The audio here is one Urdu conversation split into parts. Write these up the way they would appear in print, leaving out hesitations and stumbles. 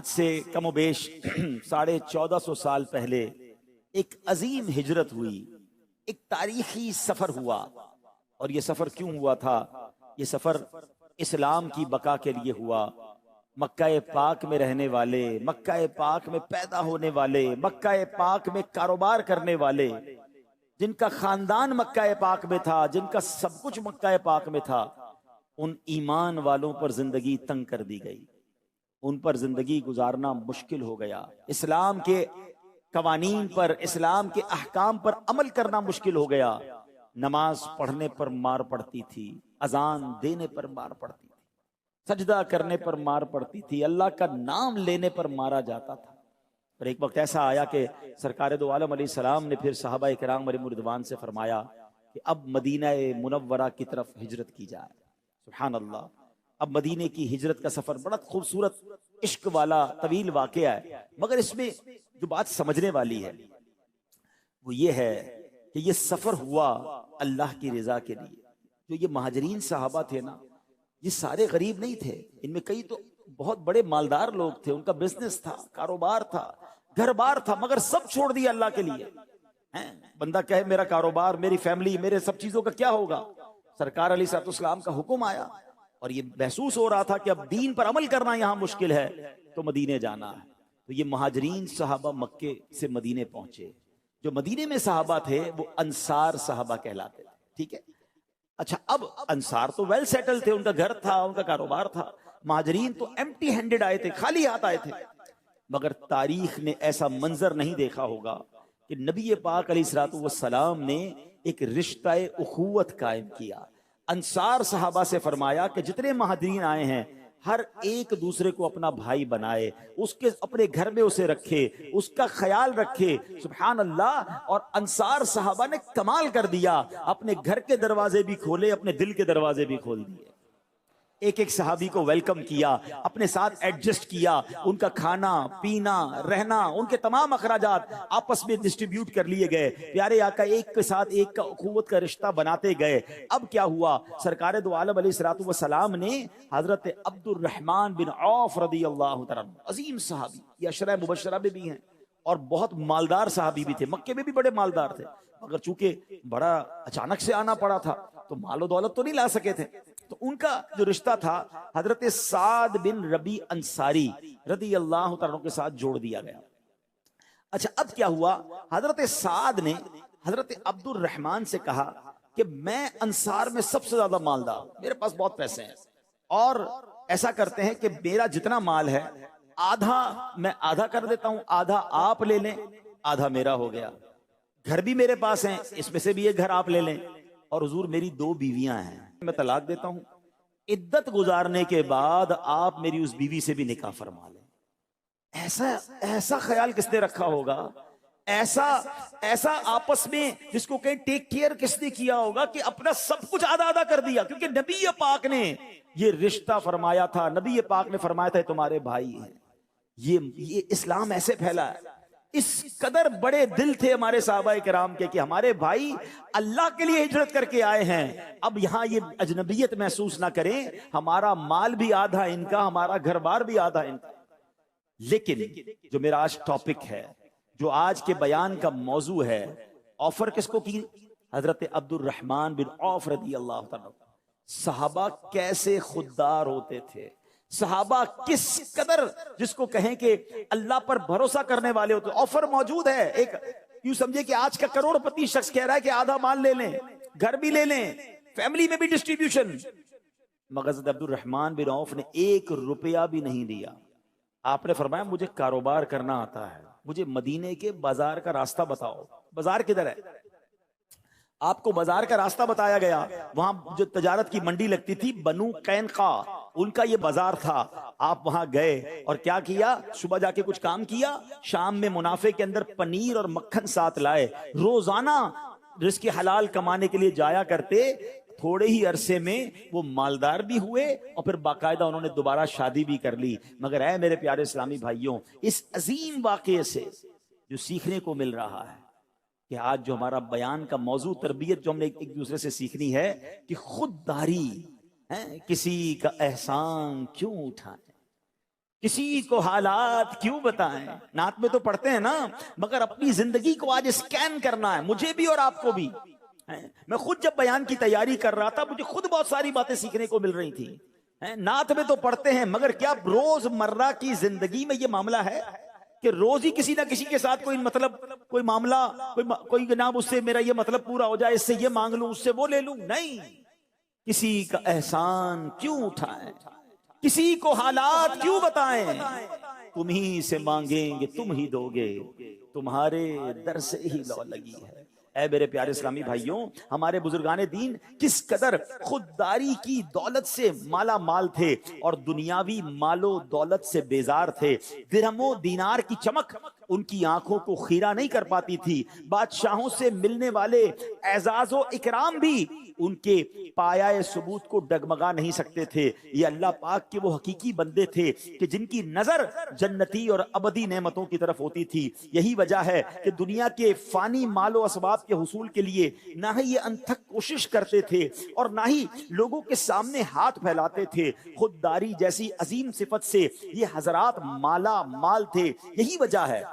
آج سے کم و بیش 1450 سال پہلے ایک عظیم ہجرت ہوئی، ایک تاریخی سفر ہوا۔ اور یہ سفر کیوں ہوا تھا؟ یہ سفر اسلام کی بقا کے لیے ہوا۔ مکہ پاک میں رہنے والے، مکہ پاک میں پیدا ہونے والے، مکہ پاک میں کاروبار کرنے والے، جن کا خاندان مکہ پاک میں تھا، جن کا سب کچھ مکہ پاک میں تھا، ان ایمان والوں پر زندگی تنگ کر دی گئی، ان پر زندگی گزارنا مشکل ہو گیا، اسلام کے قوانین پر، اسلام کے احکام پر عمل کرنا مشکل ہو گیا۔ نماز پڑھنے پر مار پڑتی تھی، اذان دینے پر مار پڑتی تھی، سجدہ کرنے پر مار پڑتی تھی، اللہ کا نام لینے پر مارا جاتا تھا۔ اور ایک وقت ایسا آیا کہ سرکار دو عالم علیہ السلام نے پھر صحابہ کرام علیہم رضوان سے فرمایا کہ اب مدینہ منورہ کی طرف ہجرت کی جائے۔ سبحان اللہ، اب مدینے کی ہجرت کا سفر بڑا خوبصورت، عشق والا طویل واقعہ ہے، مگر اس میں جو بات سمجھنے والی ہے وہ یہ ہے کہ یہ سفر ہوا اللہ کی رضا کے لیے۔ جو یہ مہاجرین صحابہ تھے نا، یہ سارے غریب نہیں تھے، ان میں کئی تو بہت بڑے مالدار لوگ تھے، ان کا بزنس تھا، کاروبار تھا، گھر بار تھا، مگر سب چھوڑ دیا اللہ کے لیے۔ بندہ کہے میرا کاروبار، میری فیملی، میرے سب چیزوں کا کیا ہوگا؟ سرکار علیہ الصلوۃ والسلام کا حکم آیا اور یہ محسوس ہو رہا تھا کہ اب دین پر عمل کرنا یہاں مشکل ہے، تو مدینے جانا ہے۔ تو یہ مہاجرین صحابہ مکے سے مدینے پہنچے۔ جو مدینے میں صحابہ تھے وہ انصار صحابہ کہلاتے تھے، ٹھیک ہے؟ اچھا، اب انصار تو ویل سیٹل تھے، ان کا گھر تھا، ان کا کاروبار تھا۔ مہاجرین تو ایمٹی ہینڈڈ آئے تھے، خالی ہاتھ آئے تھے۔ مگر تاریخ نے ایسا منظر نہیں دیکھا ہوگا کہ نبی پاک علیہ الصلوۃ والسلام نے ایک رشتہ اخوت قائم کیا۔ انصار صحابہ سے فرمایا کہ جتنے مہاجرین آئے ہیں ہر ایک دوسرے کو اپنا بھائی بنائے، اس کے اپنے گھر میں اسے رکھے، اس کا خیال رکھے۔ سبحان اللہ! اور انصار صحابہ نے کمال کر دیا، اپنے گھر کے دروازے بھی کھولے، اپنے دل کے دروازے بھی کھول دیے۔ ایک ایک صحابی کو ویلکم کیا، اپنے ساتھ ایڈجسٹ کیا، ان کا کھانا پینا رہنا، ان کے تمام اخراجات آپس میں ڈسٹریبیوٹ کر لیے گئے۔ پیارے آقا ایک کے ساتھ ایک کا اخوت کا رشتہ بناتے گئے۔ اب کیا ہوا؟ سرکار دو عالم علیہ الصلوۃ والسلام نے حضرت عبد الرحمن بن عوف رضی اللہ تعالیٰ عنہ، عظیم صحابی، یہ عشرہ مبشرہ میں بھی ہیں اور بہت مالدار صحابی بھی تھے، مکے میں بھی بڑے مالدار تھے، مگر چونکہ بڑا اچانک سے آنا پڑا تھا تو مال و دولت تو نہیں لا سکے تھے۔ تو ان کا جو رشتہ تھا حضرت سعد بن ربیع انصاری رضی اللہ تعالیٰ عنہ کے ساتھ جوڑ دیا گیا۔ اچھا، اب کیا ہوا؟ حضرت سعد نے حضرت عبد الرحمن سے کہا کہ میں انصار میں سب سے زیادہ مالدار ہوں، میرے پاس بہت پیسے ہیں، اور ایسا کرتے ہیں کہ میرا جتنا مال ہے آدھا میں آدھا کر دیتا ہوں، آدھا آپ لے لیں، آدھا میرا ہو گیا۔ گھر بھی میرے پاس ہیں، اس میں سے بھی ایک گھر آپ لے لیں، اور حضور میری 2 بیویاں ہیں، میں طلاق دیتا ہوں، عدت گزارنے کے بعد آپ میری اس بیوی سے بھی نکاح فرما لیں۔ ایسا خیال کس نے رکھا ہوگا؟ ایسا آپس میں جس کو کہیں ٹیک کیئر کس نے کیا ہوگا کہ اپنا سب کچھ آدھا آدھا کر دیا؟ کیونکہ نبی پاک نے یہ رشتہ فرمایا تھا، نبی پاک نے فرمایا تھا تمہارے بھائی ہیں۔ یہ اسلام ایسے پھیلا ہے۔ اس قدر بڑے دل تھے ہمارے صحابہ کرام کے کہ ہمارے بھائی اللہ کے لیے ہجرت کر کے آئے ہیں، اب یہاں یہ اجنبیت محسوس نہ کریں، ہمارا مال بھی آدھا ان کا، ہمارا گھر بار بھی آدھا ان کا۔ لیکن جو میرا آج ٹاپک ہے، جو آج کے بیان کا موضوع ہے، آفر کس کو کی؟ حضرت عبد الرحمن بن عوف رضی اللہ تعالیٰ۔ صحابہ کیسے خوددار ہوتے تھے، صحابہ کس قدر جس کو کہیں کہ اللہ پر بھروسہ کرنے والے ہوتے۔ آفر موجود ہے، ایک یوں سمجھے کہ آج کا کروڑ پتی شخص کہہ رہا ہے کہ آدھا مال لے لیں، گھر بھی لے لیں، فیملی میں بھی ڈسٹریبیوشن، مگر حضرت عبد الرحمن بن عوف نے 1 روپیہ بھی نہیں دیا۔ آپ نے فرمایا مجھے کاروبار کرنا آتا ہے، مجھے مدینے کے بازار کا راستہ بتاؤ۔ بازار کدھر ہے؟ آپ کو بازار کا راستہ بتایا گیا، وہاں جو تجارت کی منڈی لگتی تھی بنو قینقاع، ان کا یہ بازار تھا۔ آپ وہاں گئے اور کیا کیا؟ صبح جا کے کچھ کام کیا، شام میں منافع کے اندر پنیر اور مکھن ساتھ لائے، روزانہ رزق حلال کمانے کے لیے جایا کرتے۔ تھوڑے ہی عرصے میں وہ مالدار بھی ہوئے اور پھر باقاعدہ انہوں نے دوبارہ شادی بھی کر لی۔ مگر اے میرے پیارے اسلامی بھائیوں، اس عظیم واقعے سے جو سیکھنے کو مل رہا ہے کہ آج جو ہمارا بیان کا موضوع تربیت جو ہم نے ایک دوسرے سے سیکھنی ہے کہ خودداری، کسی کا احسان کیوں اٹھائیں، کسی کو حالات کیوں بتائیں، نعت میں تو پڑھتے ہیں نا، مگر اپنی زندگی کو آج اسکین کرنا ہے، مجھے بھی اور آپ کو بھی۔ میں خود جب بیان کی تیاری کر رہا تھا مجھے خود بہت ساری باتیں سیکھنے کو مل رہی تھی۔ نعت میں تو پڑھتے ہیں مگر کیا روز مرہ کی زندگی میں یہ معاملہ ہے کہ روز ہی کسی نہ کسی کے ساتھ کوئی مطلب، کوئی معاملہ، کوئی جناب اس سے میرا یہ مطلب پورا ہو جائے، اس سے یہ مانگ لوں، اس سے وہ لے لوں؟ نہیں، کسی کا احسان کیوں اٹھائیں، کسی کو حالات کیوں بتائیں، تم ہی سے مانگیں گے تم ہی دو گے، تمہارے در سے ہی لو لگی ہے۔ اے میرے پیارے اسلامی بھائیوں، ہمارے بزرگان دین کس قدر خودداری کی دولت سے مالا مال تھے اور دنیاوی مال و دولت سے بیزار تھے۔ درہم و دینار کی چمک ان کی آنکھوں کو خیرہ نہیں کر پاتی تھی، بادشاہوں سے ملنے والے اعزاز و اکرام بھی ان کے پایہ ثبوت کو ڈگمگا نہیں سکتے تھے۔ یہ اللہ پاک کے وہ حقیقی بندے تھے کہ جن کی نظر جنتی اور ابدی نعمتوں کی طرف ہوتی تھی۔ یہی وجہ ہے کہ دنیا کے فانی مال و اسباب کے حصول کے لیے نہ ہی یہ انتھک کوشش کرتے تھے اور نہ ہی لوگوں کے سامنے ہاتھ پھیلاتے تھے۔ خودداری جیسی عظیم صفت سے یہ حضرات مالا مال تھے۔ یہی وجہ ہے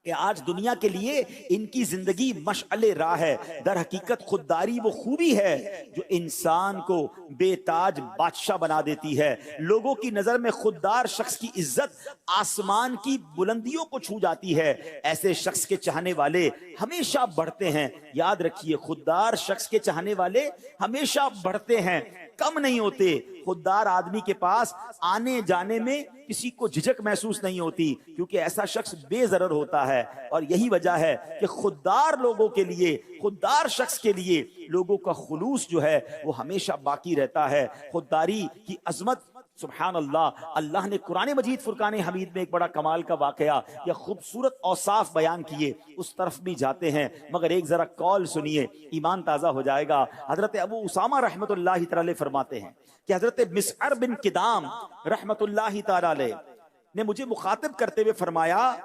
کہ آج دنیا کے لیے ان کی زندگی مشعل راہ ہے۔ در حقیقت خودداری وہ خوبی ہے جو انسان کو بے تاج بادشاہ بنا دیتی ہے۔ لوگوں کی نظر میں خوددار شخص کی عزت آسمان کی بلندیوں کو چھو جاتی ہے۔ ایسے شخص کے چاہنے والے ہمیشہ بڑھتے ہیں۔ یاد رکھیے، خوددار شخص کے چاہنے والے ہمیشہ بڑھتے ہیں، کم نہیں ہوتے۔ خوددار آدمی کے پاس آنے جانے میں کسی کو جھجک محسوس نہیں ہوتی، کیونکہ ایسا شخص بے ضرر ہوتا ہے۔ اور یہی وجہ ہے کہ خوددار لوگوں کے لیے، خوددار شخص کے لیے لوگوں کا خلوص جو ہے وہ ہمیشہ باقی رہتا ہے۔ خودداری کی عظمت، سبحان اللہ، اللہ نے قرآن مجید فرقان حمید میں ایک بڑا کمال کا واقعہ یا خوبصورت اوصاف بیان کیے، اس طرف بھی جاتے ہیں، مگر ایک ذرا قول سنیے، ایمان تازہ ہو جائے گا۔ حضرت ابو اسامہ رحمت اللہ تعالی فرماتے ہیں کہ حضرت مسعر بن کدام رحمت اللہ تعالی علیہ نے مجھے مخاطب کرتے ہوئے فرمایا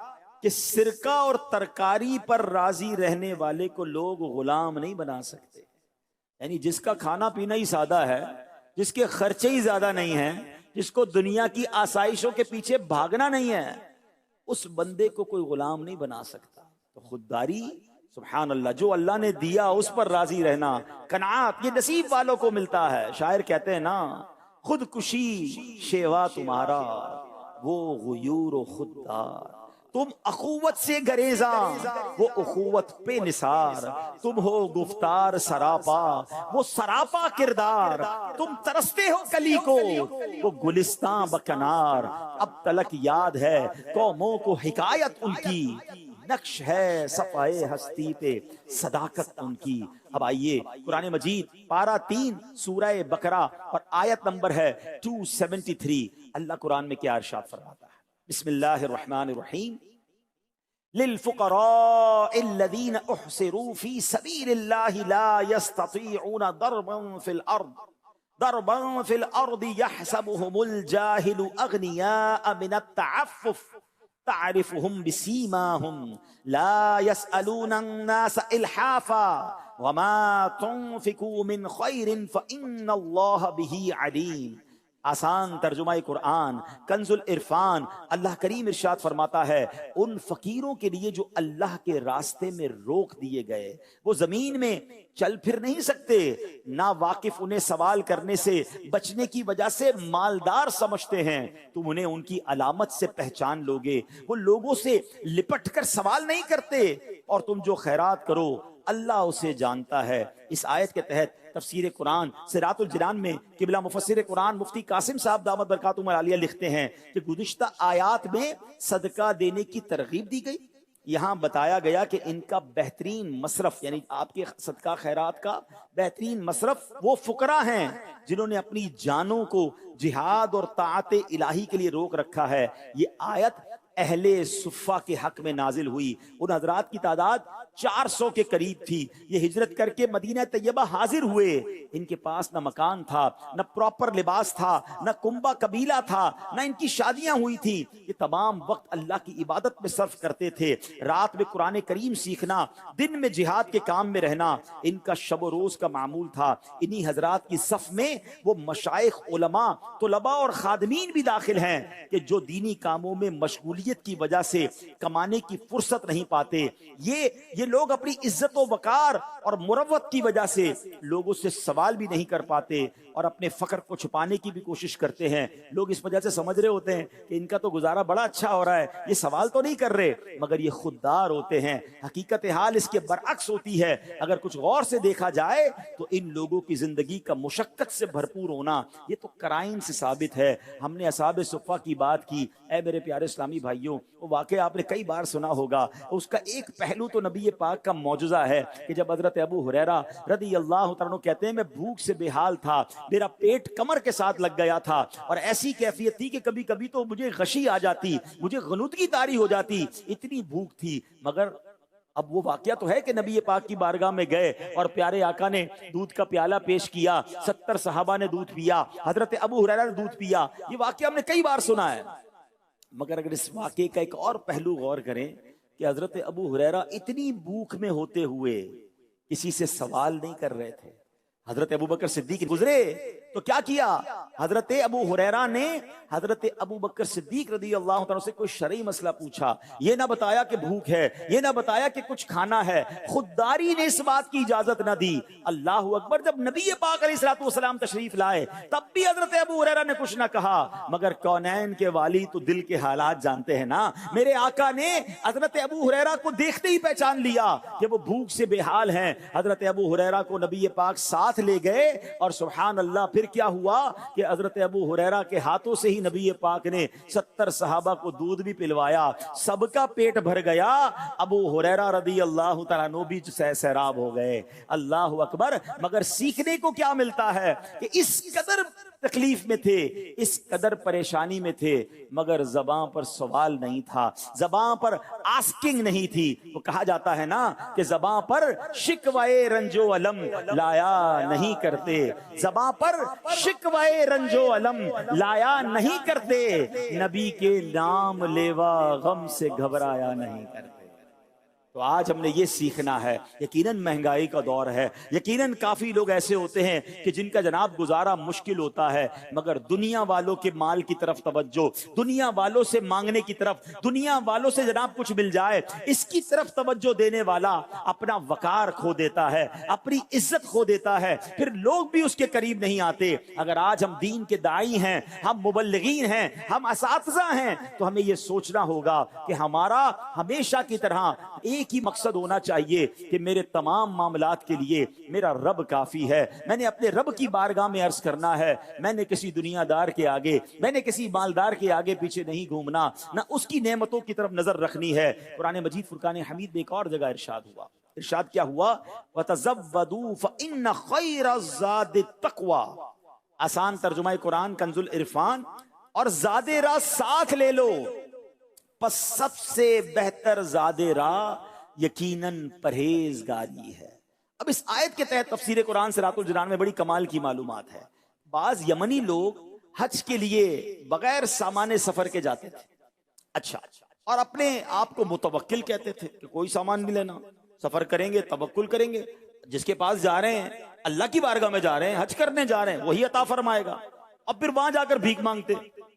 کہ سرکہ اور ترکاری پر راضی رہنے والے کو لوگ غلام نہیں بنا سکتے۔ یعنی جس کا کھانا پینا ہی سادہ ہے، جس کے خرچے ہی زیادہ نہیں ہیں، جس کو دنیا کی آسائشوں کے پیچھے بھاگنا نہیں ہے، اس بندے کو کوئی غلام نہیں بنا سکتا۔ تو خودداری، سبحان اللہ، جو اللہ نے دیا اس پر راضی رہنا، قناعت، یہ نصیب والوں کو ملتا ہے۔ شاعر کہتے ہیں نا، خودکشی شیوا تمہارا وہ غیور و خوددار، تم اخوت سے گریزاں وہ اخوت پہ نثار، تم ہو گفتار سراپا وہ سراپا کردار، تم ترستے ہو کلی کو وہ گلستاں بکنار، اب تلک یاد ہے قوموں کو حکایت ان کی، نقش ہے صفحہ ہستی پہ صداقت ان کی۔ اب آئیے قرآن مجید پارہ 3 سورہ بقرہ اور آیت نمبر ہے 273، اللہ قرآن میں کیا ارشاد فرماتا ہے؟ بسم اللہ الرحمن الرحیم، للفقراء الذین احصروا فی سبیل اللہ لا یستطیعون ضربا فی الارض یحسبهم الجاہل اغنیاء من التعفف تعرفهم بسیماهم لا يسألون الناس الحافا وما تنفقوا من خیر فإن اللہ به علیم۔ آسان ترجمہ قرآن کنز العرفان، اللہ کریم ارشاد فرماتا ہے ان فقیروں کے لیے جو اللہ کے راستے میں روک دیے گئے، وہ زمین میں چل پھر نہیں سکتے، نا واقف انہیں سوال کرنے سے بچنے کی وجہ سے مالدار سمجھتے ہیں، تم انہیں ان کی علامت سے پہچان لوگے، وہ لوگوں سے لپٹ کر سوال نہیں کرتے، اور تم جو خیرات کرو اللہ اسے جانتا ہے۔ اس آیت کے تحت تفسیر قرآن صراط الجنان میں قبلہ مفسر قرآن مفتی قاسم صاحب دامت برکاتہم العالیہ لکھتے ہیں کہ گزشتہ آیات میں صدقہ دینے کی ترغیب دی گئی، یہاں بتایا گیا کہ ان کا بہترین مصرف، یعنی آپ کے صدقہ خیرات کا بہترین مصرف وہ فقراء ہیں جنہوں نے اپنی جانوں کو جہاد اور طاعت الہی کے لیے روک رکھا ہے۔ یہ آیت اہل صفہ کے حق میں نازل ہوئی. ان حضرات کی تعداد 400 کے قریب تھی. یہ ہجرت کر کے مدینہ طیبہ حاضر ہوئے. ان کے پاس نہ مکان تھا، نہ پراپر لباس تھا، نہ کنبہ قبیلہ تھا، نہ ان کی شادیاں ہوئی تھی. یہ تمام وقت اللہ کی عبادت میں صرف کرتے تھے. رات میں قرآن کریم سیکھنا، دن میں جہاد کے کام میں رہنا ان کا شب و روز کا معمول تھا. انہی حضرات کی صف میں وہ مشائخ، علماء، طلباء اور خادمین بھی داخل ہیں کہ جو دینی کاموں میں مشغولیت کی وجہ سے کمانے کی فرصت نہیں پاتے. یہ لوگ اپنی عزت و وقار اور مروت کی وجہ سے لوگوں سے سوال بھی نہیں کر پاتے اور اپنے فقر کو چھپانے کی بھی کوشش کرتے ہیں. لوگ اس وجہ سے سمجھ رہے ہوتے ہیں کہ ان کا تو گزارا بڑا اچھا ہو رہا ہے، یہ سوال تو نہیں کر رہے، مگر یہ خوددار ہوتے ہیں. حقیقت حال اس کے برعکس ہوتی ہے. اگر کچھ غور سے دیکھا جائے تو ان لوگوں کی زندگی کا مشقت سے بھرپور ہونا یہ تو قرائن سے ثابت ہے. ہم نے اصحاب صفہ کی بات کی. اے میرے پیارے اسلامی بھائیوں، وہ واقعہ آپ نے کئی بار سنا ہوگا. اس کا ایک پہلو تو نبی پاک کا معجزہ ہے کہ جب حضرت ابو ہریرہ رضی اللہ تعالیٰ عنہ کہتے ہیں میں بھوک سے بے حال تھا، میرا پیٹ کمر کے ساتھ لگ گیا تھا اور ایسی کیفیت تھی کہ کبھی کبھی تو مجھے غشی آ جاتی، مجھے غنودگی طاری ہو جاتی، اتنی بھوک تھی. مگر اب وہ واقعہ تو ہے کہ نبی پاک کی بارگاہ میں گئے اور پیارے آقا نے دودھ کا پیالہ پیش کیا، 70 صحابہ نے دودھ پیا، حضرت ابو ہریرہ نے دودھ پیا. یہ واقعہ ہم نے کئی بار سنا ہے. مگر اگر اس واقعے کا ایک اور پہلو غور کریں کہ حضرت ابو ہریرہ اتنی بھوک میں ہوتے ہوئے کسی سے سوال نہیں کر رہے تھے. حضرت ابو بکر صدیق گزرے تو کیا کیا؟ حضرت ابو ہریرہ نے حضرت ابو بکر صدیق رضی اللہ عنہ سے کوئی شرعی مسئلہ پوچھا. یہ نہ بتایا کہ بھوک ہے، یہ نہ بتایا کہ کچھ کھانا ہے، خودداری نے اس بات کی اجازت نہ دی. اللہ اکبر. جب نبی پاک علیہ الصلوۃ والسلام تشریف لائے تب بھی حضرت ابو ہریرہ نے کچھ نہ کہا. مگر کونین کے والی تو دل کے حالات جانتے ہیں نا. میرے آقا نے حضرت ابو ہریرہ کو دیکھتے ہی پہچان لیا کہ وہ بھوک سے بے حال ہیں. حضرت ابو ہریرہ کو نبی پاک ساتھ لے گئے اور سبحان اللہ پھر کیا ہوا کہ حضرت ابو ہریرہ کے ہاتھوں سے ہی نبی پاک نے 70 صحابہ کو دودھ بھی پلوایا. سب کا پیٹ بھر گیا. ابو ہریرہ رضی اللہ تعالیٰ عنہ بھی سیراب ہو گئے. اللہ اکبر. مگر سیکھنے کو کیا ملتا ہے کہ اس قدر تکلیف میں تھے، اس قدر پریشانی میں تھے، مگر زبان پر سوال نہیں تھا، زبان پر آسکنگ نہیں تھی. وہ کہا جاتا ہے نا کہ زبان پر شکوائے رنج و علم لایا نہیں کرتے، زبان پر شکوائے رنج و علم لایا نہیں کرتے، نبی کے نام لیوا غم سے گھبرایا نہیں کرتے. تو آج ہم نے یہ سیکھنا ہے. یقیناً مہنگائی کا دور ہے، یقیناً کافی لوگ ایسے ہوتے ہیں کہ جن کا جناب گزارا مشکل ہوتا ہے، مگر دنیا والوں کے مال کی طرف توجہ، دنیا والوں سے مانگنے کی طرف، دنیا والوں سے جناب کچھ مل جائے اس کی طرف توجہ دینے والا اپنا وقار کھو دیتا ہے، اپنی عزت کھو دیتا ہے، پھر لوگ بھی اس کے قریب نہیں آتے. اگر آج ہم دین کے داعی ہیں، ہم مبلغین ہیں، ہم اساتذہ ہیں، تو ہمیں یہ سوچنا ہوگا کہ ہمارا ہمیشہ کی طرح ایک ہی مقصد ہونا چاہیے کہ میرے تمام معاملات کے لیے میرا رب کافی ہے. میں نے اپنے رب کی بارگاہ میں عرض کرنا ہے. میں نے کسی دنیا دار کے آگے، میں نے کسی مالدار کے آگے پیچھے نہیں گھومنا، نہ اس کی نعمتوں کی طرف نظر رکھنی ہے. قرآن مجید فرقان حمید میں ایک اور جگہ ارشاد ہوا. ارشاد کیا ہوا؟ وَتَزَوَّدُوا فَإِنَّ خَيْرَ الزَّادِ التَّقْوَى. آسان ترجمہ قرآن کنز العرفان. اور زاد راہ ساتھ لے لو، پس سب سے بہتر زاد راہ یقیناً پرہیزگاری ہے. اب اس آیت کے تحت تفسیر قرآن صراط الجنان میں بڑی کمال کی معلومات ہے. بعض یمنی لوگ حج کے لیے بغیر سامان سفر کے جاتے تھے، اچھا، اور اپنے آپ کو متوکل کہتے تھے کہ کوئی سامان نہیں لینا، سفر کریں گے توکل کریں گے، جس کے پاس جا رہے ہیں اللہ کی بارگاہ میں جا رہے ہیں، حج کرنے جا رہے ہیں، وہی عطا فرمائے گا. اب پھر وہاں جا کر بھیک مانگتے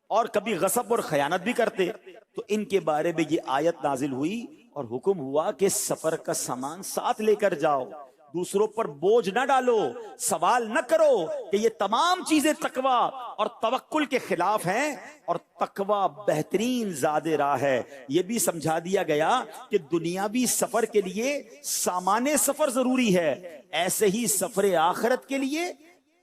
اور کبھی غصب اور خیانت بھی کرتے. تو ان کے بارے میں یہ آیت نازل ہوئی اور حکم ہوا کہ سفر کا سامان ساتھ لے کر جاؤ، دوسروں پر بوجھ نہ ڈالو، سوال نہ کرو کہ یہ تمام چیزیں تقوی اور توکل کے خلاف ہیں، اور تقوی بہترین زاد راہ ہے. یہ بھی سمجھا دیا گیا کہ دنیاوی سفر کے لیے سامان سفر ضروری ہے، ایسے ہی سفر آخرت کے لیے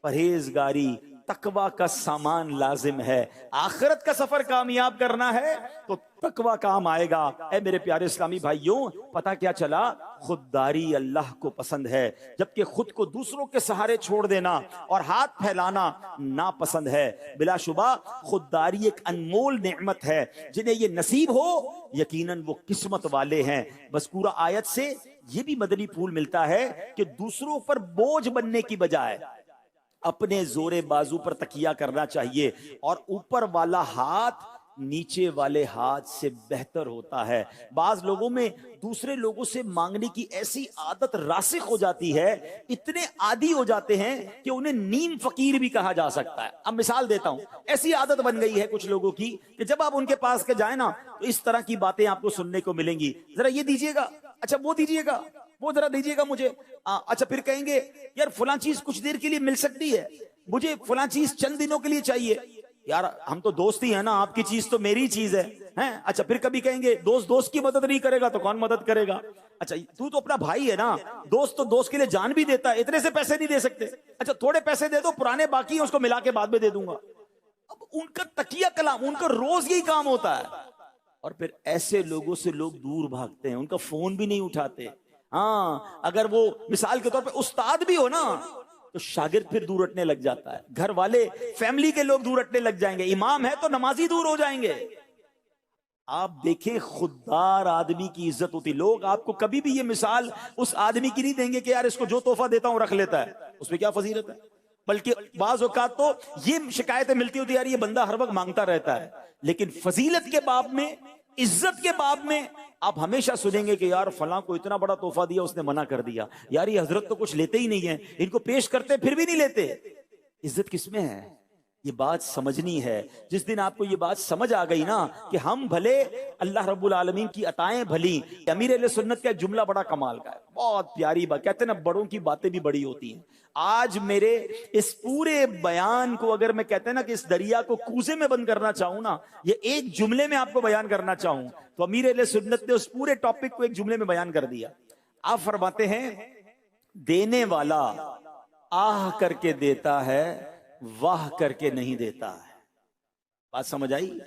پرہیزگاری، تقوی کا سامان لازم ہے. آخرت کا سفر کامیاب کرنا ہے تو تقوی کام آئے گا. اے میرے پیارے اسلامی بھائیوں، پتہ کیا چلا؟ خودداری اللہ کو پسند ہے، جبکہ خود کو دوسروں کے سہارے چھوڑ دینا اور ہاتھ پھیلانا ناپسند ہے. بلا شبہ خودداری ایک انمول نعمت ہے. جنہیں یہ نصیب ہو یقیناً وہ قسمت والے ہیں. مذکورہ آیت سے یہ بھی مدنی پھول ملتا ہے کہ دوسروں پر بوجھ بننے کی بجائے اپنے زور بازو پر تکیہ کرنا چاہیے، اور اوپر والا ہاتھ نیچے والے ہاتھ سے بہتر ہوتا ہے. بعض لوگوں میں دوسرے لوگوں سے مانگنے کی ایسی عادت راسخ ہو جاتی ہے، اتنے عادی ہو جاتے ہیں کہ انہیں نیم فقیر بھی کہا جا سکتا ہے. اب مثال دیتا ہوں، ایسی عادت بن گئی ہے کچھ لوگوں کی کہ جب آپ ان کے پاس کے جائیں نا تو اس طرح کی باتیں آپ کو سننے کو ملیں گی. ذرا یہ دیجیے گا، اچھا وہ دیجیے گا، وہ ذرا دیجیے گا مجھے. اچھا پھر کہیں گے یار فلاں چیز کچھ دیر کے لیے مل سکتی ہے، مجھے فلاں چیز چند دنوں کے لیے چاہیے. یار ہم تو دوست ہی ہیں نا، آپ کی چیز تو میری چیز ہے. اچھا پھر کبھی کہیں گے دوست کی مدد نہیں کرے گا تو کون مدد کرے گا. اچھا تو اپنا بھائی ہے نا، دوست تو دوست کے لیے جان بھی دیتا ہے، اتنے سے پیسے نہیں دے سکتے. اچھا تھوڑے پیسے دے دو، پرانے باقی ہیں اس کو ملا کے بعد میں دے دوں گا. اب ان کا تکیہ کلام، ان کا روز یہی کام ہوتا ہے. اور پھر ایسے لوگوں سے لوگ دور بھاگتے ہیں، ان کا فون بھی نہیں اٹھاتے. ہاں اگر وہ مثال کے طور پہ استاد بھی ہو نا تو شاگرد پھر دور ہٹنے لگ جاتا ہے، گھر والے فیملی کے لوگ دور ہٹنے لگ جائیں گے، امام ہے تو نمازی دور ہو جائیں گے. آپ دیکھیں خوددار آدمی کی عزت ہوتی. لوگ آپ کو کبھی بھی یہ مثال اس آدمی کی نہیں دیں گے کہ یار اس کو جو تحفہ دیتا ہوں رکھ لیتا ہے، اس میں کیا فضیلت ہے. بلکہ بعض اوقات تو یہ شکایتیں ملتی ہوتی یار یہ بندہ ہر وقت مانگتا رہتا ہے. لیکن فضیلت کے باب میں، عزت کے باب میں آپ ہمیشہ سنیں گے کہ یار فلاں کو اتنا بڑا تحفہ دیا اس نے منع کر دیا. یار یہ حضرت تو کچھ لیتے ہی نہیں ہیں، ان کو پیش کرتے پھر بھی نہیں لیتے. عزت کس میں ہے؟ یہ بات سمجھنی ہے. جس دن آپ کو یہ بات سمجھ آ گئی نا کہ ہم بھلے اللہ رب العالمین کی عطائیں بھلی. امیر اہل سنت کا جملہ بڑا کمال کا ہے، بہت پیاری بات. کہتے ہیں نا بڑوں کی باتیں بھی بڑی ہوتی ہیں. آج میرے اس پورے بیان کو اگر میں کہتے ہیں نا کہ اس دریا کو کوزے میں بند کرنا چاہوں نا، یہ ایک جملے میں آپ کو بیان کرنا چاہوں تو امیر اہل سنت نے اس پورے ٹاپک کو ایک جملے میں بیان کر دیا. آپ فرماتے ہیں دینے والا آہ کر کے دیتا ہے، واہ کر کے نہیں دیتا ہے. بات سمجھ آئی؟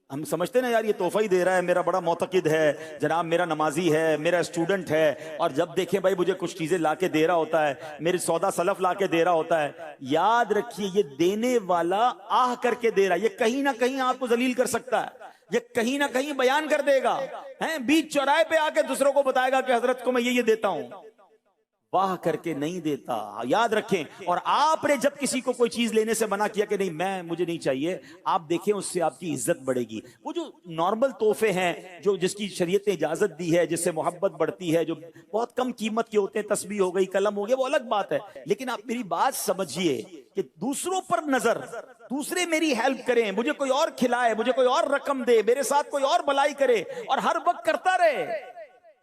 ہم سمجھتے نا یار یہ تحفہ ہی دے رہا ہے، میرا بڑا معتقد ہے جناب، میرا نمازی ہے، میرا اسٹوڈنٹ ہے، اور جب دیکھیں بھائی مجھے کچھ چیزیں لا کے دے رہا ہوتا ہے، میری سودا سلف لا کے دے رہا ہوتا ہے. یاد رکھیے یہ دینے والا آہ کر کے دے رہا ہے، یہ کہیں نہ کہیں آپ کو ذلیل کر سکتا ہے، یہ کہیں نہ کہیں بیان کر دے گا، بیچ چوراہے پہ آ کے دوسروں کو بتائے گا کہ حضرت کو میں یہ دیتا ہوں. واہ کر کے نہیں دیتا. یاد رکھیں. اور آپ نے جب کسی کو کوئی چیز لینے سے منع کیا کہ نہیں مجھے نہیں چاہیے، آپ دیکھیں اس سے آپ کی عزت بڑھے گی. وہ جو نارمل تحفے ہیں جو جس کی شریعت نے اجازت دی ہے، جس سے محبت بڑھتی ہے، جو بہت کم قیمت کے ہوتے ہیں، تسبیح ہو گئی، قلم ہو گیا، وہ الگ بات ہے. لیکن آپ میری بات سمجھیے کہ دوسروں پر نظر، دوسرے میری ہیلپ کریں، مجھے کوئی اور کھلائے، مجھے کوئی اور رقم دے، میرے ساتھ کوئی اور بھلائی کرے اور ہر وقت کرتا رہے،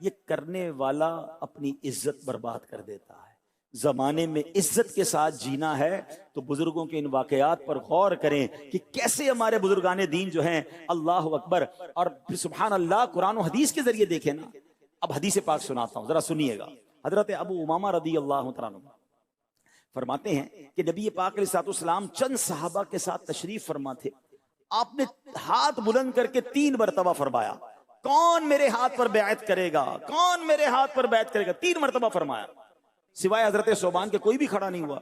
یہ کرنے والا اپنی عزت برباد کر دیتا ہے. زمانے میں عزت کے ساتھ جینا ہے تو بزرگوں کے ان واقعات پر غور کریں کہ کیسے ہمارے بزرگان دین جو ہیں، اللہ اکبر. اور پھر سبحان اللہ قرآن و حدیث کے ذریعے دیکھیں نا. اب حدیث پاک سناتا ہوں، ذرا سنیے گا. حضرت ابو امامہ رضی اللہ تعالیٰ عنہ فرماتے ہیں کہ نبی پاک علیہ الصلوۃ والسلام چند صحابہ کے ساتھ تشریف فرما تھے. آپ نے ہاتھ بلند کر کے 3 مرتبہ فرمایا کون میرے ہاتھ پر بیعت کرے گا، کون میرے ہاتھ پر بیعت کرے گا. 3 مرتبہ فرمایا. سوائے حضرت ثوبان کے کوئی بھی کھڑا نہیں ہوا.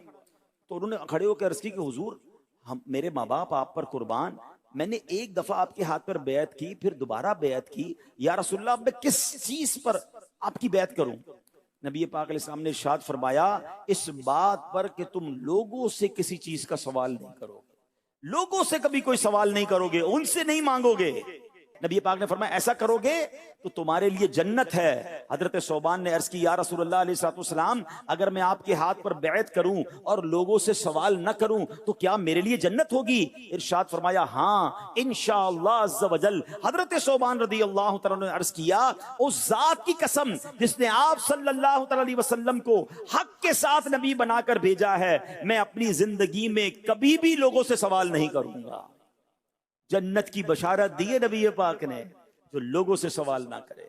تو انہوں نے کھڑے ہو کے عرض کی کہ حضور میرے ماں باپ آپ پر قربان، میں نے ایک دفعہ آپ کے ہاتھ پر بیعت کی، پھر دوبارہ بیعت کی، یا رسول اللہ میں کس چیز پر آپ کی بیعت کروں؟ نبی پاک علیہ السلام نے ارشاد فرمایا اس بات پر کہ تم لوگوں سے کسی چیز کا سوال نہیں کرو گے، لوگوں سے کبھی کوئی سوال نہیں کرو گے، ان سے نہیں مانگو گے. نبی پاک نے فرمایا ایسا کرو گے تو تمہارے لیے جنت ہے. حضرت ثوبان نے عرض کی یا رسول اللہ علیہ الصلوۃ والسلام اگر میں آپ کے ہاتھ پر بیعت کروں اور لوگوں سے سوال نہ کروں تو کیا میرے لیے جنت ہوگی؟ ارشاد فرمایا ہاں انشاءاللہ عز وجل. حضرت ثوبان رضی اللہ تعالیٰ نے عرض کیا اس ذات کی قسم جس نے آپ صلی اللہ تعالیٰ علیہ وسلم کو حق کے ساتھ نبی بنا کر بھیجا ہے، میں اپنی زندگی میں کبھی بھی لوگوں سے سوال نہیں کروں گا. جنت کی بشارت دی ہے نبی پاک نے جو لوگوں سے سوال نہ کرے.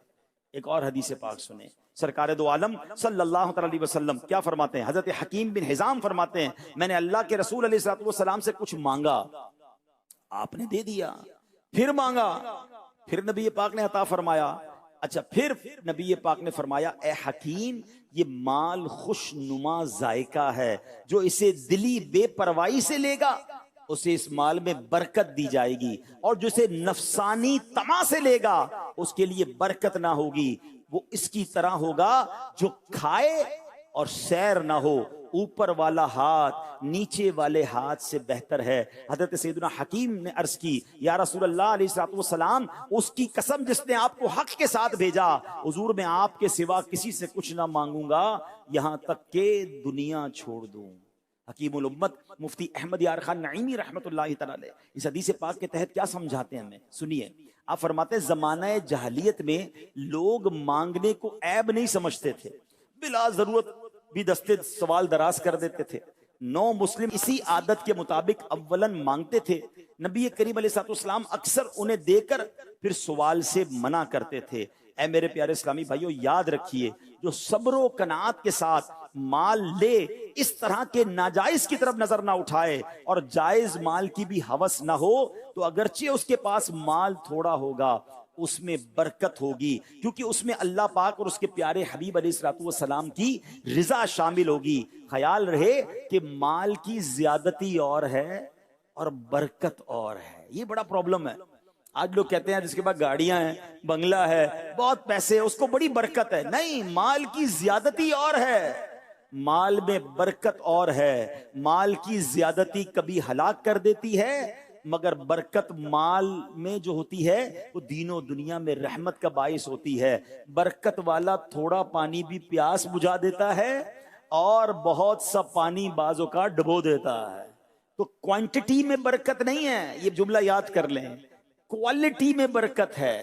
ایک اور حدیث پاک سنیں، سرکار دو عالم صلی اللہ تعالی علیہ وسلم کیا فرماتے ہیں؟ حضرت حکیم بن حزام فرماتے ہیں میں نے اللہ کے رسول علیہ الصلوۃ والسلام سے کچھ مانگا، آپ نے دے دیا، پھر مانگا، پھر نبی پاک نے عطا فرمایا۔ اچھا پھر نبی پاک نے فرمایا اے حکیم یہ مال خوش نما ذائقہ ہے، جو اسے دلی بے پرواہی سے لے گا اسے اس مال میں برکت دی جائے گی، اور جو اسے نفسانی طمع سے لے گا اس کے لیے برکت نہ ہوگی، وہ اس کی طرح ہوگا جو کھائے اور سیر نہ ہو، اوپر والا ہاتھ نیچے والے ہاتھ سے بہتر ہے۔ حضرت سیدنا حکیم نے عرض کی یا رسول اللہ علیہ الصلوۃ والسلام اس کی قسم جس نے آپ کو حق کے ساتھ بھیجا، حضور میں آپ کے سوا کسی سے کچھ نہ مانگوں گا یہاں تک کہ دنیا چھوڑ دوں۔ حکیم الامت مفتی احمد یار خان نعیمی رحمت اللہ تعالی علیہ اس حدیث پاک کے تحت کیا سمجھاتے ہیں ہمیں، سنیے۔ آپ فرماتے ہیں زمانہ جاہلیت میں لوگ مانگنے کو عیب نہیں سمجھتے تھے، بلا ضرورت بھی دستے سوال دراز کر دیتے تھے۔ نو مسلم اسی عادت کے مطابق اولاً مانگتے تھے، نبی کریم علیہ الصلوۃ والسلام اکثر انہیں دے کر پھر سوال سے منع کرتے تھے۔ اے میرے پیارے اسلامی بھائیو یاد رکھیے جو صبر و قناعت کے ساتھ مال لے اس طرح کے ناجائز کی طرف نظر نہ اٹھائے اور جائز مال کی بھی ہوس نہ ہو، تو اگرچہ اس کے پاس مال تھوڑا ہوگا اس میں برکت ہوگی، کیونکہ اس میں اللہ پاک اور اس کے پیارے حبیب علیہ الصلوۃ والسلام کی رضا شامل ہوگی۔ خیال رہے کہ مال کی زیادتی اور ہے اور برکت اور ہے، یہ بڑا پرابلم ہے۔ آج لوگ کہتے ہیں جس کے پاس گاڑیاں ہیں، بنگلہ ہے، بہت پیسے، اس کو بڑی برکت ہے۔ نہیں، مال کی زیادتی اور ہے، مال میں برکت اور ہے۔ مال کی زیادتی کبھی ہلاک کر دیتی ہے، مگر برکت مال میں جو ہوتی ہے وہ دین و دنیا میں رحمت کا باعث ہوتی ہے۔ برکت والا تھوڑا پانی بھی پیاس بجھا دیتا ہے اور بہت سا پانی بعض اوقات ڈبو دیتا ہے۔ تو کوانٹٹی میں برکت نہیں ہے، یہ جملہ یاد کر لیں، کوالٹی میں برکت ہے،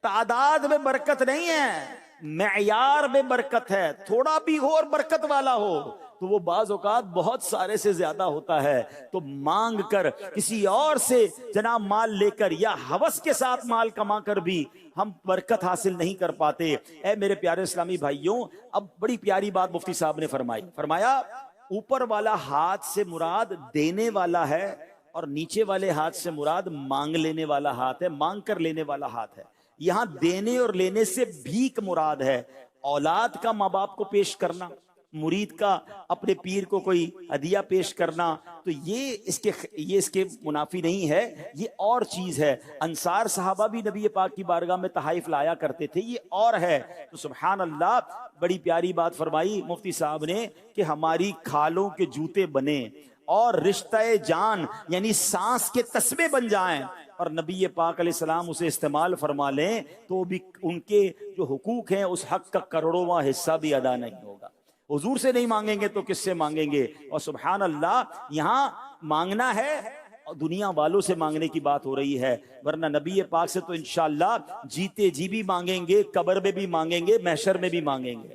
تعداد میں برکت نہیں ہے، معیار میں برکت ہے۔ تھوڑا بھی ہو اور برکت والا ہو تو وہ بعض اوقات بہت سارے سے زیادہ ہوتا ہے۔ تو مانگ کر کسی اور سے جناب مال لے کر یا ہوس کے ساتھ مال کما کر بھی ہم برکت حاصل نہیں کر پاتے۔ اے میرے پیارے اسلامی بھائیوں، اب بڑی پیاری بات مفتی صاحب نے فرمایا اوپر والا ہاتھ سے مراد دینے والا ہے اور نیچے والے ہاتھ سے مراد مانگ لینے والا ہاتھ ہے، مانگ کر لینے والا ہاتھ ہے۔ یہاں دینے اور لینے سے بھیک مراد ہے، اولاد کا ماں باپ کو پیش کرنا، مرید کا اپنے پیر کو کوئی ہدیہ پیش کرنا، تو یہ اس کے منافی نہیں ہے، یہ اور چیز ہے۔ انصار صحابہ بھی نبی پاک کی بارگاہ میں تحائف لایا کرتے تھے، یہ اور ہے۔ تو سبحان اللہ، بڑی پیاری بات فرمائی مفتی صاحب نے کہ ہماری کھالوں کے جوتے بنے اور رشتہ جان یعنی سانس کے تسبے بن جائیں اور نبی پاک علیہ السلام اسے استعمال فرما لیں تو بھی ان کے جو حقوق ہیں اس حق کا کروڑواں حصہ بھی ادا نہیں ہوگا۔ حضور سے نہیں مانگیں گے تو کس سے مانگیں گے؟ اور سبحان اللہ، یہاں مانگنا ہے اور دنیا والوں سے مانگنے کی بات ہو رہی ہے، ورنہ نبی پاک سے تو انشاءاللہ جیتے جی بھی مانگیں گے، قبر میں بھی مانگیں گے، محشر میں بھی مانگیں گے۔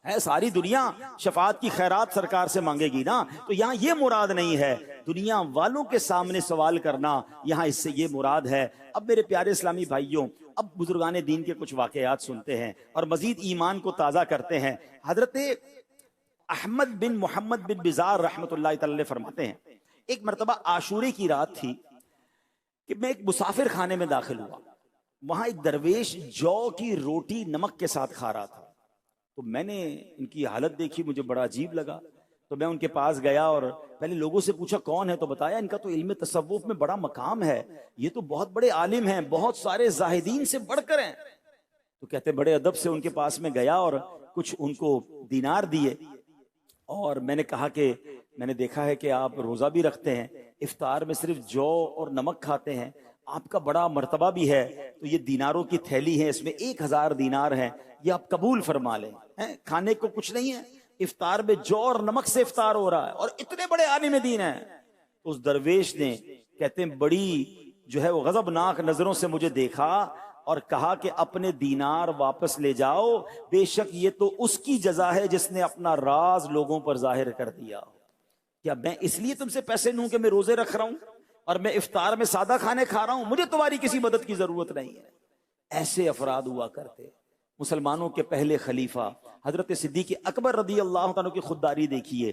ہے ساری دنیا شفاعت کی خیرات سرکار سے مانگے گی نا، تو یہاں یہ مراد نہیں ہے دنیا والوں کے سامنے سوال کرنا، یہاں اس سے یہ مراد ہے۔ اب میرے پیارے اسلامی بھائیوں، اب بزرگان دین کے کچھ واقعات سنتے ہیں اور مزید ایمان کو تازہ کرتے ہیں۔ حضرت احمد بن محمد بن بزار رحمت اللہ تعالی فرماتے ہیں ایک مرتبہ عاشورے کی رات تھی کہ میں ایک مسافر خانے میں داخل ہوا، وہاں ایک درویش جو کی روٹی نمک کے ساتھ کھا رہا تھا، تو میں نے ان کی حالت دیکھی، مجھے بڑا عجیب لگا، تو میں ان کے پاس گیا اور پہلے لوگوں سے پوچھا کون ہے، تو بتایا ان کا تو علم تصوف میں بڑا مقام ہے، یہ تو بہت بڑے عالم ہیں، بہت سارے زاہدین سے بڑھ کر ہیں۔ تو کہتے بڑے ادب سے ان کے پاس میں گیا اور کچھ ان کو دینار دیے، اور میں نے کہا کہ میں نے دیکھا ہے کہ آپ روزہ بھی رکھتے ہیں، افطار میں صرف جو اور نمک کھاتے ہیں، آپ کا بڑا مرتبہ بھی ہے، تو یہ دیناروں کی تھیلی ہے، اس میں 1000 دینار ہیں، یہ آپ قبول فرما لیں، کھانے کو کچھ نہیں ہے، افطار میں جو اور نمک سے افطار ہو رہا ہے اور اتنے بڑے عالم دین ہیں۔ اس درویش نے کہتے ہیں بڑی جو ہے وہ غضبناک نظروں سے مجھے دیکھا اور کہا کہ اپنے دینار واپس لے جاؤ، بے شک یہ تو اس کی جزا ہے جس نے اپنا راز لوگوں پر ظاہر کر دیا۔ کیا میں اس لیے تم سے پیسے لوں کہ میں روزے رکھ رہا ہوں اور میں افطار میں سادہ کھانے کھا رہا ہوں؟ مجھے تمہاری کسی مدد کی ضرورت نہیں ہے۔ ایسے افراد ہوا کرتے، مسلمانوں کے پہلے خلیفہ حضرت صدیق اکبر رضی اللہ عنہ کی خودداری دیکھیے.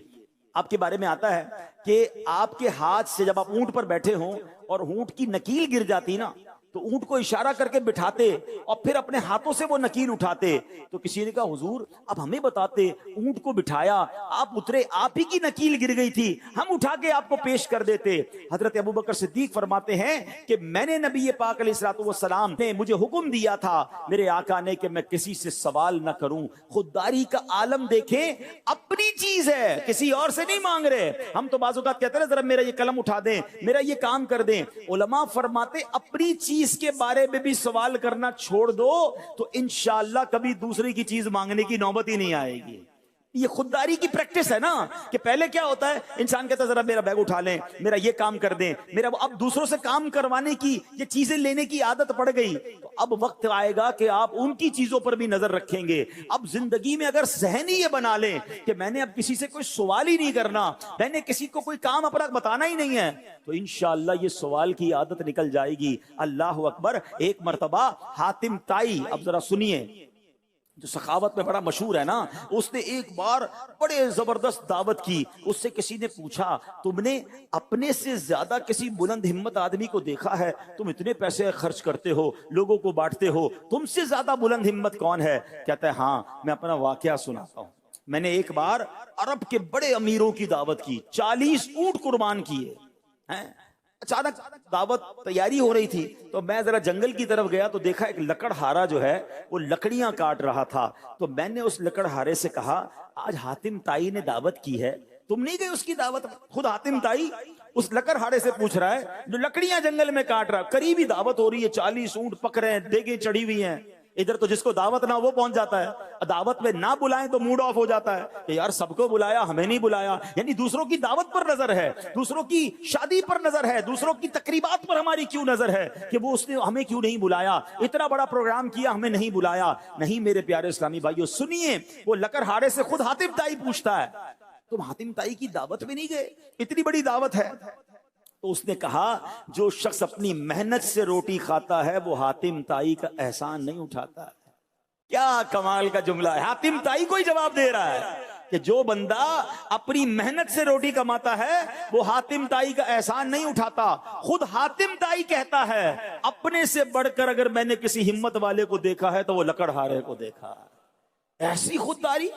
آپ کے بارے میں آتا ہے کہ آپ کے ہاتھ سے جب آپ اونٹ پر بیٹھے ہوں اور اونٹ کی نکیل گر جاتی نا تو اونٹ کو اشارہ کر کے بٹھاتے اور پھر اپنے ہاتھوں سے وہ نکیل اٹھاتے. تو کسی نے کہا حضور اب ہمیں بتاتے, اونٹ کو بٹھایا, آپ اترے, آپ ہی کی نکیل گر گئی تھی, ہم اٹھا کے آپ کو پیش کر دیتے. حضرت ابوبکر صدیق فرماتے ہیں کہ میں نے نبی پاک علیہ الصلوۃ والسلام نے مجھے حکم دیا تھا میرے آقا نے کہ میں کسی سے سوال نہ کروں. خودداری کا عالم دیکھیں, اپنی چیز ہے, کسی اور سے نہیں مانگ رہے. ہم تو بعض اوقات کہتے ہیں ذرا میرا یہ قلم اٹھا دیں, میرا یہ کام کر دیں. علماء فرماتے اپنی چیز کے بارے میں بھی سوال کرنا چھوڑ دو تو انشاءاللہ کبھی دوسری کی چیز مانگنے کی نوبت ہی نہیں آئے گی. یہ خودداری کی پریکٹس ہے نا کہ پہلے کیا ہوتا ہے, انسان کہتا ہے ذرا میرا بیگ اٹھا لیں, میرا یہ کام کر دیں, میرا. اب دوسروں سے کام کروانے کی, یہ چیزیں لینے کی عادت پڑ گئی. تو اب وقت آئے گا کہ آپ ان کی چیزوں پر بھی نظر رکھیں گے. اب زندگی میں اگر ذہن ہی یہ بنا لیں کہ میں نے اب کسی سے کوئی سوال ہی نہیں کرنا, میں نے کسی کو کوئی کام اپنا بتانا ہی نہیں ہے, تو انشاءاللہ یہ سوال کی عادت نکل جائے گی. اللہ اکبر. ایک مرتبہ حاتم طائی, اب ذرا سنیے, جو سخاوت میں بڑا مشہور ہے نا, اس نے ایک بار بڑے زبردست دعوت کی. اس سے کسی نے پوچھا تم نے اپنے سے زیادہ کسی بلند ہمت آدمی کو دیکھا ہے؟ تم اتنے پیسے خرچ کرتے ہو, لوگوں کو بانٹتے ہو, تم سے زیادہ بلند ہمت کون ہے؟ کہتا ہے ہاں میں اپنا واقعہ سناتا ہوں. میں نے ایک بار عرب کے بڑے امیروں کی دعوت کی, 40 اونٹ قربان کیے ہیں. اچانک دعوت تیاری ہو رہی تھی تو میں ذرا جنگل کی طرف گیا تو دیکھا ایک لکڑہارا جو ہے وہ لکڑیاں کاٹ رہا تھا. تو میں نے اس لکڑہارے سے کہا آج حاتم طائی نے دعوت کی ہے, تم نہیں گئے اس کی دعوت میں؟ خود حاتم طائی اس لکڑہارے سے پوچھ رہا ہے جو لکڑیاں جنگل میں کاٹ رہا ہے. قریبی دعوت ہو رہی ہے, 40 اونٹ پک رہے ہیں, دیگیں چڑھی ہوئی ہیں. ادھر تو جس کو دعوت نہ وہ پہنچ جاتا ہے, دعوت میں نہ بلائیں تو موڈ آف ہو جاتا ہے کہ یار سب کو بلایا ہمیں نہیں بلایا. یعنی دوسروں کی دعوت پر نظر ہے, دوسروں کی شادی پر نظر ہے, دوسروں کی تقریبات پر ہماری کیوں نظر ہے کہ وہ اس نے ہمیں کیوں نہیں بلایا, اتنا بڑا پروگرام کیا ہمیں نہیں بلایا. نہیں میرے پیارے اسلامی بھائیو سنیے, وہ لکڑہارے سے خود حاتم طائی پوچھتا ہے تم حاتم طائی کی دعوت میں نہیں گئے؟ اتنی بڑی دعوت ہے. تو اس نے کہا جو شخص اپنی محنت سے روٹی کھاتا ہے وہ حاتم طائی کا احسان نہیں اٹھاتا. کیا کمال کا جملہ ہے. حاتم طائی کو ہی جواب دے رہا ہے کہ جو بندہ اپنی محنت سے روٹی کماتا ہے وہ حاتم طائی کا احسان نہیں اٹھاتا. خود حاتم طائی کہتا ہے اپنے سے بڑھ کر اگر میں نے کسی ہمت والے کو دیکھا ہے تو وہ لکڑہارے کو دیکھا. ایسی خودداری,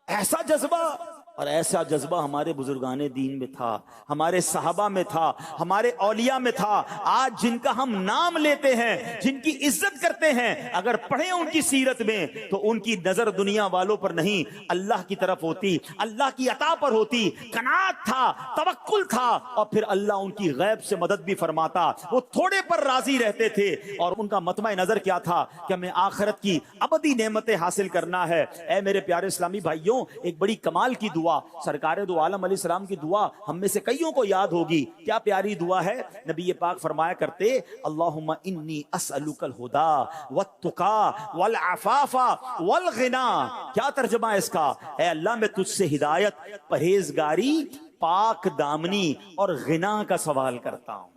ایسا جذبہ, اور ایسا جذبہ ہمارے بزرگان دین میں تھا, ہمارے صحابہ میں تھا, ہمارے اولیاء میں تھا. آج جن کا ہم نام لیتے ہیں, جن کی عزت کرتے ہیں, اگر پڑھیں ان کی سیرت میں تو ان کی نظر دنیا والوں پر نہیں اللہ کی طرف ہوتی, اللہ کی عطا پر ہوتی. قناعت تھا, توکل تھا, اور پھر اللہ ان کی غیب سے مدد بھی فرماتا. وہ تھوڑے پر راضی رہتے تھے اور ان کا مطمع نظر کیا تھا کہ ہمیں آخرت کی ابدی نعمتیں حاصل کرنا ہے. اے میرے پیارے اسلامی بھائیوں, ایک بڑی کمال کی دعا, سرکار دو عالم علیہ السلام کی دعا ہم میں سے کئیوں کو یاد ہوگی. کیا پیاری دعا ہے. نبی پاک فرمایا کرتے اللہم انی اسألک الہدی والتقی والعفاف والغنی. کیا ترجمہ ہے اس کا؟ اے اللہ میں تجھ سے ہدایت, پرہیزگاری, پاک دامنی اور غنا کا سوال کرتا ہوں.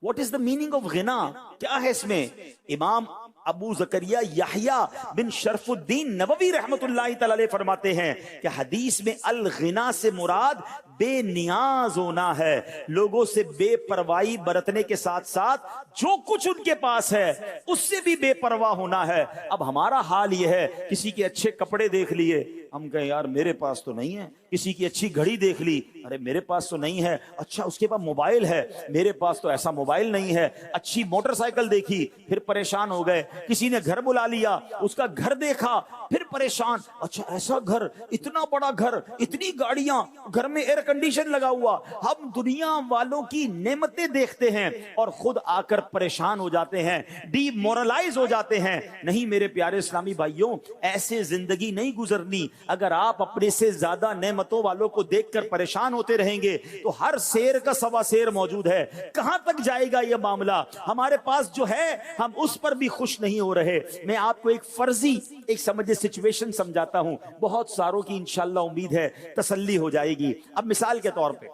What is the meaning of غنا؟ کیا ہے اس میں؟ امام ابو زکریا یحییٰ بن شرف الدین نووی رحمت اللہ تعالی علیہ فرماتے ہیں کہ حدیث میں الغنا سے مراد بے نیاز ہونا ہے, لوگوں سے بے پرواہی برتنے کے ساتھ ساتھ جو کچھ ان کے پاس ہے اس سے بھی بے پرواہ ہونا ہے. اب ہمارا حال یہ ہے, کسی کے اچھے کپڑے دیکھ لیے, ہم کہیں یار میرے پاس تو نہیں ہے. کسی کی اچھی گھڑی دیکھ لی, ارے میرے پاس تو نہیں ہے. اچھا اس کے پاس موبائل ہے, میرے پاس تو ایسا موبائل نہیں ہے. اچھی موٹر سائیکل دیکھی, پھر پریشان ہو گئے. کسی نے گھر بلا لیا, اس کا گھر دیکھا, پھر پریشان. اچھا ایسا گھر, اتنا بڑا گھر, اتنی گاڑیاں, گھر میں ایئر کنڈیشن لگا ہوا. ہم دنیا والوں کی نعمتیں دیکھتے ہیں اور خود آ کر پریشان ہو جاتے ہیں, ڈی مورلائز ہو جاتے ہیں. نہیں میرے پیارے اسلامی بھائیوں, ایسے زندگی نہیں گزرنی. اگر آپ اپنے سے زیادہ نعمتوں والوں کو دیکھ کر پریشان ہوتے رہیں گے تو ہر شیر کا سوا شیر موجود ہے. کہاں تک جائے گا یہ معاملہ؟ ہمارے پاس جو ہے ہم اس پر بھی خوش نہیں ہو رہے. میں آپ کو ایک فرضی, ایک سمجھے سچویشن سمجھاتا ہوں, بہت ساروں کی انشاءاللہ امید ہے تسلی ہو جائے گی. اب مثال کے طور پہ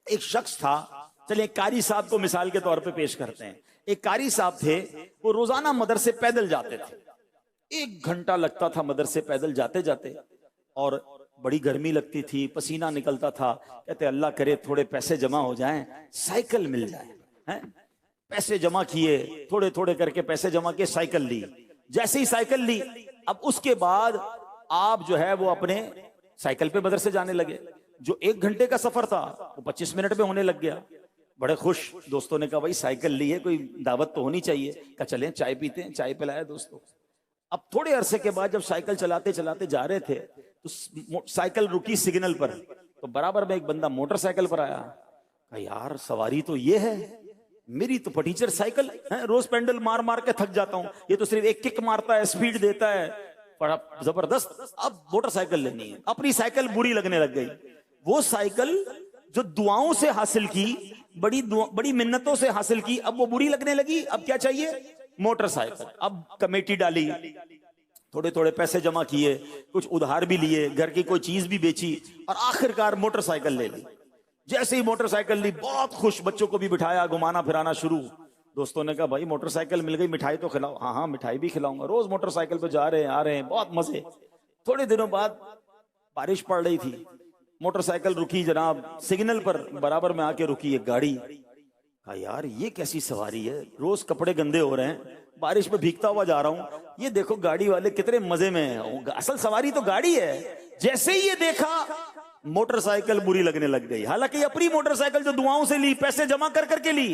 ایک شخص تھا, چلیں ایک قاری صاحب کو مثال کے طور پہ پیش کرتے ہیں. ایک قاری صاحب تھے, وہ روزانہ مدرسے پیدل جاتے تھے. 1 گھنٹہ لگتا تھا مدرسے پیدل جاتے جاتے، اور بڑی گرمی لگتی تھی، پسینہ نکلتا تھا. کہتے اللہ کرے تھوڑے پیسے جمع ہو جائیں، سائیکل مل جائے. ہیں پیسے جمع کیے، تھوڑے تھوڑے کر کے پیسے جمع کیے، سائیکل لی. جیسے ہی سائیکل لی، اب اس کے بعد آپ جو ہے وہ اپنے سائیکل پہ مدرسے جانے لگے. جو 1 گھنٹے کا سفر تھا وہ 25 منٹ میں ہونے لگ گیا. بڑے خوش. دوستوں نے کہا بھائی سائیکل لی ہے، کوئی دعوت تو ہونی چاہیے. کہا چلیں چائے پیتے ہیں. چائے پلایا دوستوں. اب تھوڑے عرصے کے بعد جب سائیکل چلاتے چلاتے جا رہے تھے تو سائیکل رکی سگنل پر، تو برابر میں ایک بندہ موٹر سائیکل پر آیا. کہا یار سواری تو یہ ہے، میری تو پٹیچر سائیکل ہے، روز پینڈل مار مار کے تھک جاتا ہوں، یہ تو صرف ایک کک مارتا ہے، سپیڈ دیتا ہے بڑا زبردست. اب موٹر سائیکل لینی ہے. اپنی سائیکل بری لگنے لگ گئی. وہ سائیکل جو دعاؤں سے حاصل کی، بڑی منتوں سے حاصل کی، اب وہ بری لگنے لگی. اب کیا چاہیے؟ Motor cycle. اب کمیٹی ڈالی، تھوڑے تھوڑے پیسے جمع کیے، کچھ ادھار بھی لیے، گھر کی کوئی چیز بھی بیچی، اور آخر کار موٹر سائیکل لے لی. جیسے ہی موٹر سائیکل لی بہت خوش، بچوں کو بھی بٹھایا، گھمانا پھرانا شروع. دوستوں نے کہا بھائی موٹر سائیکل مل گئی، مٹھائی تو کھلاؤ. ہاں ہاں مٹھائی بھی کھلاؤں گا. روز موٹر سائیکل پہ جا رہے ہیں آ رہے ہیں، بہت مزے. تھوڑے دنوں بعد بارش پڑ رہی تھی، موٹر سائیکل رکی جناب سگنل پر، برابر میں آ کے رکی ایک گاڑی. کہا یار یہ کیسی سواری ہے، روز کپڑے گندے ہو رہے ہیں، بارش میں بھیگتا ہوا جا رہا ہوں، یہ دیکھو گاڑی والے کتنے مزے میں ہیں، اصل سواری تو گاڑی ہے. جیسے ہی یہ دیکھا موٹر سائیکل بری لگنے لگ گئی. حالانکہ اپنی موٹر سائیکل جو دعاؤں سے لی، پیسے جمع کر کر کے لی،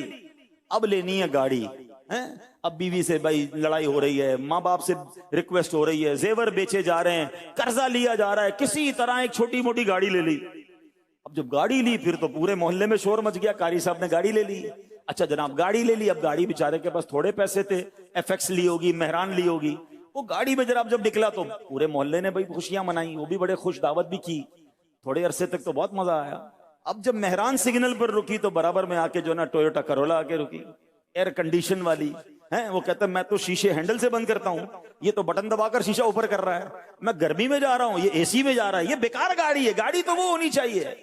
اب لینی ہے گاڑی. اب بیوی سے بھائی لڑائی ہو رہی ہے، ماں باپ سے ریکویسٹ ہو رہی ہے، زیور بیچے جا رہے ہیں، قرضہ لیا جا رہا ہے، کسی طرح ایک چھوٹی موٹی گاڑی لے لی. اب جب گاڑی لی پھر تو پورے محلے میں شور مچ گیا، قاری صاحب نے گاڑی لے لی. اچھا جناب گاڑی لے لی. اب گاڑی بیچارے کے پاس تھوڑے پیسے تھے، ایف ایکس لی ہوگی، مہران لی ہوگی. وہ گاڑی میں جب نکلا تو پورے محلے نے بھائی خوشیاں منائی، وہ بھی بڑے خوش، دعوت بھی کی. تھوڑے عرصے تک تو بہت مزہ آیا. اب جب مہران سگنل پر رکی تو برابر میں آ کے جو نا ٹویوٹا کرولا آ کے رکی، ایئر کنڈیشن والی ہے. وہ کہتا ہے میں تو شیشے ہینڈل سے بند کرتا ہوں، یہ تو بٹن دبا کر شیشہ اوپر کر رہا ہے. میں گرمی میں جا رہا ہوں، یہ اے سی میں جا رہا ہے. یہ بیکار گاڑی ہے، گاڑی تو وہ ہونی چاہیے.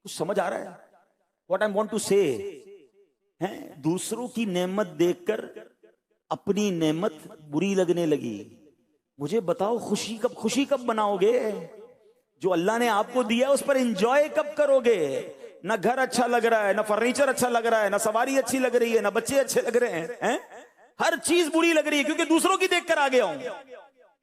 کچھ سمجھ آ رہا ہے واٹ آئی وانٹ ٹو سے؟ دوسروں کی نعمت دیکھ کر اپنی نعمت بری لگنے لگی. مجھے بتاؤ خوشی کب بناؤ گے؟ جو اللہ نے آپ کو دیا اس پر انجوائے کب کرو گے؟ نہ گھر اچھا لگ رہا ہے، نہ فرنیچر اچھا لگ رہا ہے، نہ سواری اچھی لگ رہی ہے، نہ بچے اچھے لگ رہے ہیں. ہر چیز بری لگ رہی ہے کیونکہ دوسروں کی دیکھ کر آ گیا ہوں.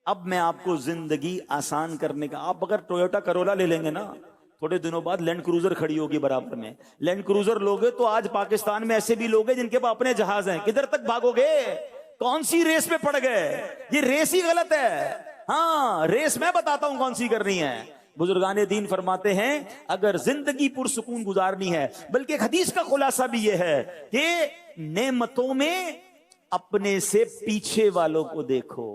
اب میں آپ کو زندگی آسان کرنے کا، آپ اگر ٹویوٹا کرولا لے لیں گے نا، تھوڑے دنوں بعد لینڈ کروزر کھڑی ہوگی برابر میں. لینڈ کروزر لوگے تو آج پاکستان میں ایسے بھی لوگ ہیں جن کے پاس اپنے جہاز ہیں. کدھر تک بھاگو گے؟ کون سی ریس میں پڑ گئے؟ یہ ریس ہی غلط ہے. ہاں ریس میں بتاتا ہوں کون سی کرنی ہے. بزرگان دین فرماتے ہیں اگر زندگی پرسکون گزارنی ہے، بلکہ ایک حدیث کا خلاصہ بھی یہ ہے کہ نعمتوں میں اپنے سے پیچھے والوں کو دیکھو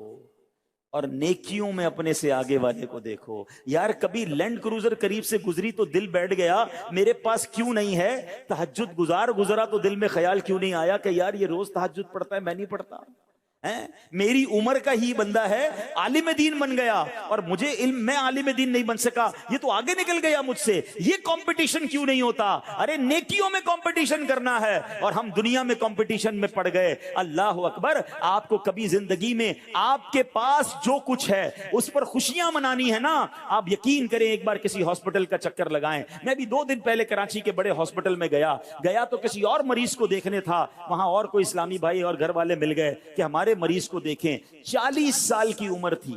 اور نیکیوں میں اپنے سے آگے والے کو دیکھو. یار کبھی لینڈ کروزر قریب سے گزری تو دل بیٹھ گیا میرے پاس کیوں نہیں ہے؟ تہجد گزرا تو دل میں خیال کیوں نہیں آیا کہ یار یہ روز تہجد پڑھتا ہے، میں نہیں پڑھتا. میری عمر کا ہی بندہ ہے، عالم دین بن گیا اور مجھے علم، میں عالم دین نہیں بن سکا، یہ تو آگے نکل گیا مجھ سے. یہ کمپٹیشن کیوں نہیں ہوتا؟ ارے نیکیوں میں کمپٹیشن کرنا ہے اور ہم دنیا میں کمپٹیشن میں پڑ گئے. اللہ اکبر. آپ کو کبھی زندگی میں آپ کے پاس جو کچھ ہے اس پر خوشیاں منانی ہے نا، آپ یقین کریں ایک بار کسی ہاسپٹل کا چکر لگائیں. میں بھی 2 دن پہلے کراچی کے بڑے ہاسپٹل میں گیا تو کسی اور مریض کو دیکھنے تھا. وہاں اور کوئی اسلامی بھائی اور گھر والے مل گئے کہ ہمارے مریض کو دیکھیں. 40 سال کی عمر تھی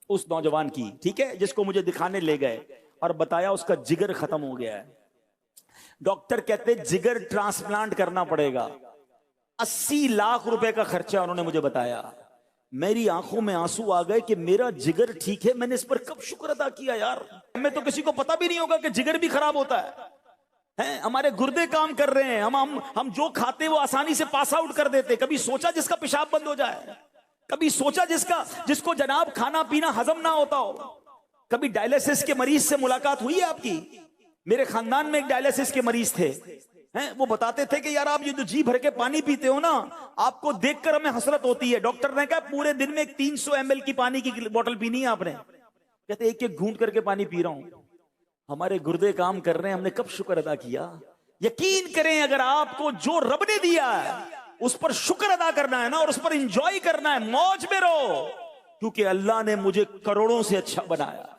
اس نوجوان کی، ٹھیک ہے، جس کو مجھے دکھانے لے گئے اور بتایا اس کا جگر ختم ہو گیا ہے. ڈاکٹر کہتے جگر ٹرانسپلانٹ کرنا پڑے گا. 80 لاکھ روپے کا خرچہ انہوں نے مجھے بتایا. میری آنکھوں میں آنسو آ گئے کہ میرا جگر ٹھیک ہے. میں نے اس پر کب شکر ادا کیا یار. ہمیں تو کسی کو پتا بھی نہیں ہوگا کہ جگر بھی خراب ہوتا ہے. ہمارے گردے کام کر رہے ہیں، ہم جو کھاتے وہ آسانی سے پاس آؤٹ کر دیتے. کبھی سوچا جس کا پیشاب بند ہو جائے؟ کبھی سوچا جس کو جناب کھانا پینا ہضم نہ ہوتا ہو؟ کبھی ڈائلیسس کے مریض سے ملاقات ہوئی ہے آپ کی؟ میرے خاندان میں ایک ڈائلیسس کے مریض تھے، وہ بتاتے تھے کہ یار آپ یہ جو جی بھر کے پانی پیتے ہو نا، آپ کو دیکھ کر ہمیں حسرت ہوتی ہے. ڈاکٹر نے کہا پورے دن میں 300 ml کی پانی کی بوتل پینی ہے آپ نے. کہتے ایک ایک گھونٹ کر کے پانی پی رہا ہوں. ہمارے گردے کام کر رہے ہیں، ہم نے کب شکر ادا کیا؟ یقین کریں اگر آپ کو جو رب نے دیا ہے اس پر شکر ادا کرنا ہے نا، اور اس پر انجوائے کرنا ہے، موج میں رہو. کیونکہ اللہ نے مجھے کروڑوں سے اچھا بنایا.